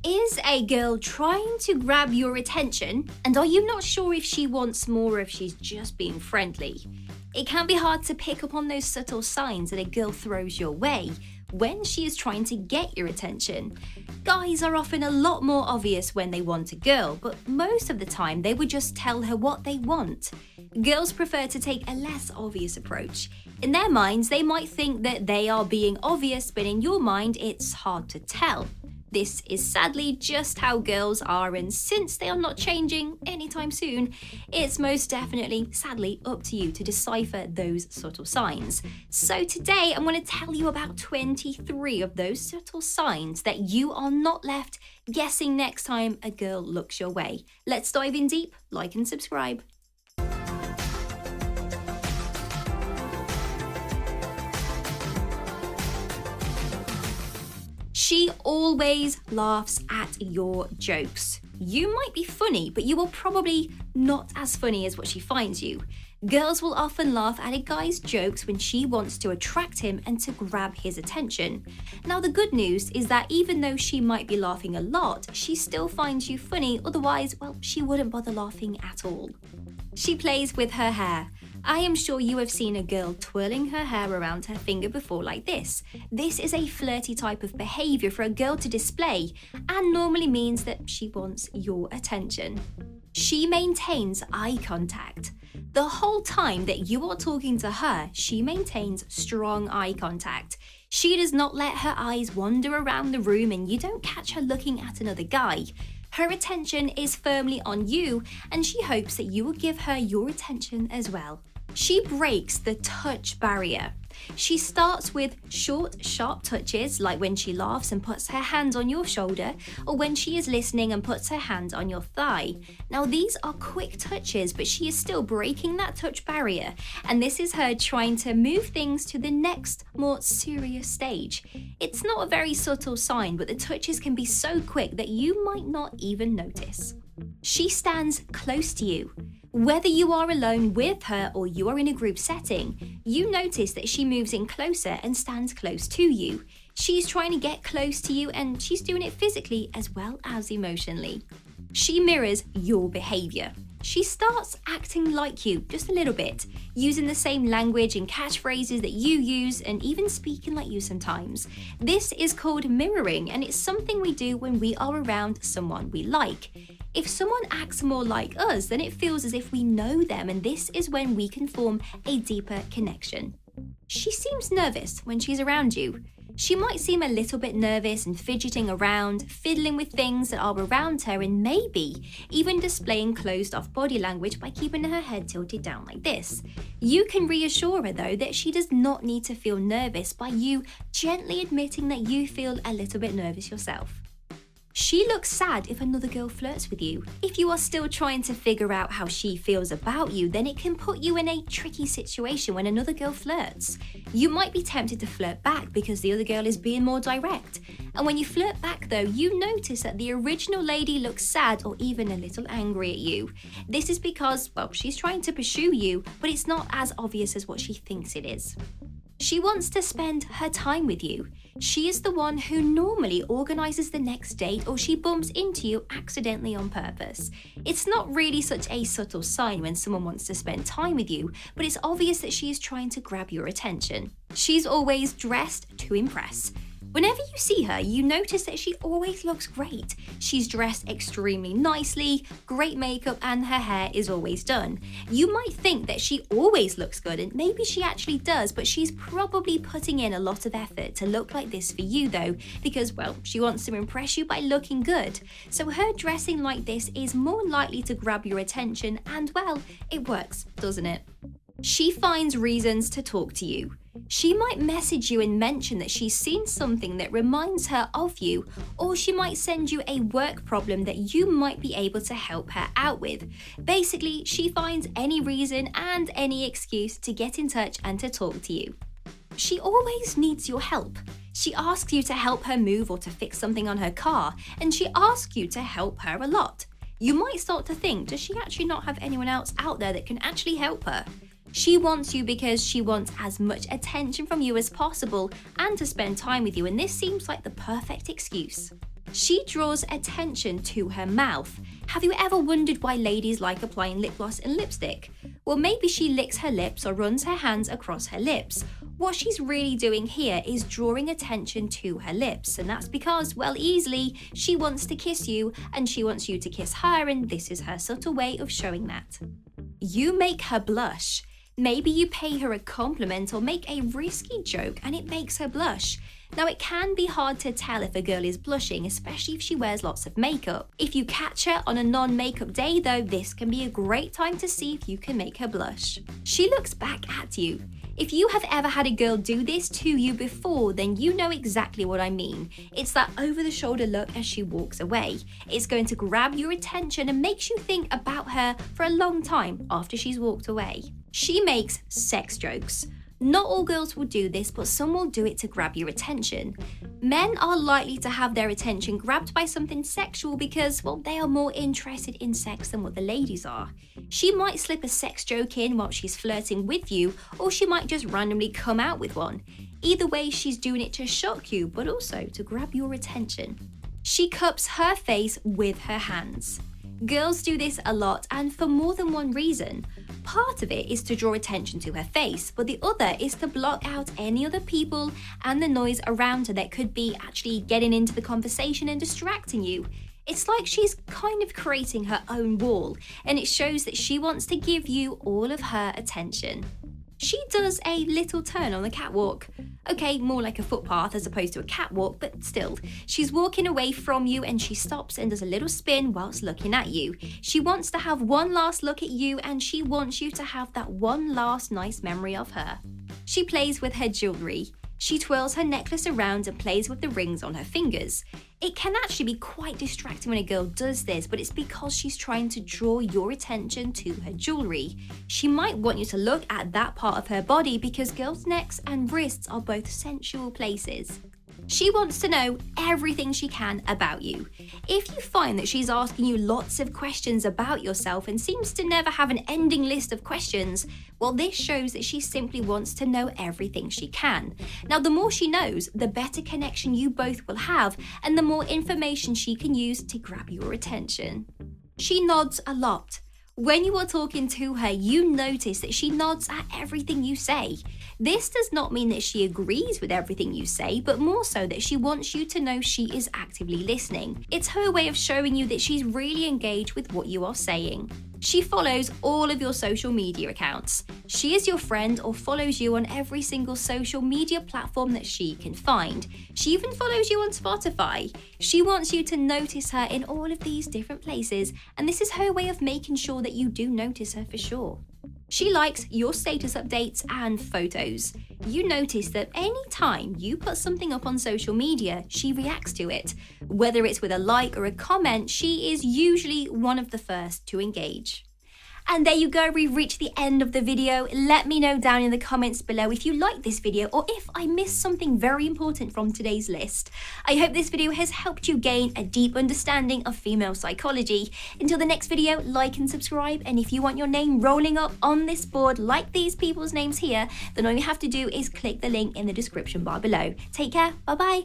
Is a girl trying to grab your attention, and are you not sure if she wants more or if she's just being friendly? It can be hard to pick up on those subtle signs that a girl throws your way when she is trying to get your attention. Guys are often a lot more obvious when they want a girl, but most of the time they would just tell her what they want. Girls prefer to take a less obvious approach. In their minds, they might think that they are being obvious, but in your mind, it's hard to tell. This is sadly just how girls are, and since they are not changing anytime soon, it's most definitely, sadly, up to you to decipher those subtle signs. So today I'm going to tell you about 23 of those subtle signs that you are not left guessing next time a girl looks your way. Let's dive in deep, like and subscribe. She always laughs at your jokes. You might be funny, but you are probably not as funny as what she finds you. Girls will often laugh at a guy's jokes when she wants to attract him and to grab his attention. Now, the good news is that even though she might be laughing a lot, she still finds you funny, otherwise, well, she wouldn't bother laughing at all. She plays with her hair. I am sure you have seen a girl twirling her hair around her finger before like this. This is a flirty type of behaviour for a girl to display and normally means that she wants your attention. She maintains eye contact. The whole time that you are talking to her, she maintains strong eye contact. She does not let her eyes wander around the room and you don't catch her looking at another guy. Her attention is firmly on you and she hopes that you will give her your attention as well. She breaks the touch barrier. She starts with short, sharp touches, like when she laughs and puts her hand on your shoulder, or when she is listening and puts her hand on your thigh. Now, these are quick touches, but she is still breaking that touch barrier, and this is her trying to move things to the next, more serious stage. It's not a very subtle sign, but the touches can be so quick that you might not even notice. She stands close to you. Whether you are alone with her or you are in a group setting, you notice that she moves in closer and stands close to you. She's trying to get close to you and she's doing it physically as well as emotionally. She mirrors your behaviour. She starts acting like you just a little bit, using the same language and catchphrases that you use and even speaking like you sometimes. This is called mirroring and it's something we do when we are around someone we like. If someone acts more like us, then it feels as if we know them and this is when we can form a deeper connection. She seems nervous when she's around you. She might seem a little bit nervous and fidgeting around, fiddling with things that are around her and maybe even displaying closed off body language by keeping her head tilted down like this. You can reassure her though that she does not need to feel nervous by you gently admitting that you feel a little bit nervous yourself. She looks sad if another girl flirts with you. If you are still trying to figure out how she feels about you, then it can put you in a tricky situation when another girl flirts. You might be tempted to flirt back because the other girl is being more direct. And when you flirt back though, you notice that the original lady looks sad or even a little angry at you. This is because, well, she's trying to pursue you, but it's not as obvious as what she thinks it is. She wants to spend her time with you. She is the one who normally organises the next date or she bumps into you accidentally on purpose. It's not really such a subtle sign when someone wants to spend time with you, but it's obvious that she is trying to grab your attention. She's always dressed to impress. Whenever you see her, you notice that she always looks great. She's dressed extremely nicely, great makeup, and her hair is always done. You might think that she always looks good, and maybe she actually does, but she's probably putting in a lot of effort to look like this for you though, because, well, she wants to impress you by looking good. So her dressing like this is more likely to grab your attention, and, well, it works, doesn't it? She finds reasons to talk to you. She might message you and mention that she's seen something that reminds her of you, or she might send you a work problem that you might be able to help her out with. Basically, she finds any reason and any excuse to get in touch and to talk to you. She always needs your help. She asks you to help her move or to fix something on her car, and she asks you to help her a lot. You might start to think, does she actually not have anyone else out there that can actually help her? She wants you because she wants as much attention from you as possible and to spend time with you, and this seems like the perfect excuse. She draws attention to her mouth. Have you ever wondered why ladies like applying lip gloss and lipstick? Well, maybe she licks her lips or runs her hands across her lips. What she's really doing here is drawing attention to her lips, and that's because, well, easily, she wants to kiss you and she wants you to kiss her, and this is her subtle way of showing that. You make her blush. Maybe you pay her a compliment or make a risky joke and it makes her blush. Now, it can be hard to tell if a girl is blushing, especially if she wears lots of makeup. If you catch her on a non-makeup day though, this can be a great time to see if you can make her blush. She looks back at you. If you have ever had a girl do this to you before, then you know exactly what I mean. It's that over-the-shoulder look as she walks away. It's going to grab your attention and makes you think about her for a long time after she's walked away. She makes sex jokes. Not all girls will do this, but some will do it to grab your attention. Men are likely to have their attention grabbed by something sexual because, well, they are more interested in sex than what the ladies are. She might slip a sex joke in while she's flirting with you, or she might just randomly come out with one. Either way, she's doing it to shock you, but also to grab your attention. She cups her face with her hands. Girls do this a lot, and for more than one reason. Part of it is to draw attention to her face, but the other is to block out any other people and the noise around her that could be actually getting into the conversation and distracting you. It's like she's kind of creating her own wall, and it shows that she wants to give you all of her attention. She does a little turn on the catwalk. Okay, more like a footpath as opposed to a catwalk, but still. She's walking away from you and she stops and does a little spin whilst looking at you. She wants to have one last look at you and she wants you to have that one last nice memory of her. She plays with her jewellery. She twirls her necklace around and plays with the rings on her fingers. It can actually be quite distracting when a girl does this, but it's because she's trying to draw your attention to her jewellery. She might want you to look at that part of her body because girls' necks and wrists are both sensual places. She wants to know everything she can about you. If you find that she's asking you lots of questions about yourself and seems to never have an ending list of questions, well, this shows that she simply wants to know everything she can. Now, the more she knows, the better connection you both will have and the more information she can use to grab your attention. She nods a lot. When you are talking to her, you notice that she nods at everything you say. This does not mean that she agrees with everything you say, but more so that she wants you to know she is actively listening. It's her way of showing you that she's really engaged with what you are saying. She follows all of your social media accounts. She is your friend or follows you on every single social media platform that she can find. She even follows you on Spotify. She wants you to notice her in all of these different places, and this is her way of making sure that you do notice her for sure. She likes your status updates and photos. You notice that any time you put something up on social media, she reacts to it. Whether it's with a like or a comment, she is usually one of the first to engage. And there you go, we've reached the end of the video. Let me know down in the comments below if you liked this video or if I missed something very important from today's list. I hope this video has helped you gain a deep understanding of female psychology. Until the next video, like and subscribe. And if you want your name rolling up on this board like these people's names here, then all you have to do is click the link in the description bar below. Take care, bye bye.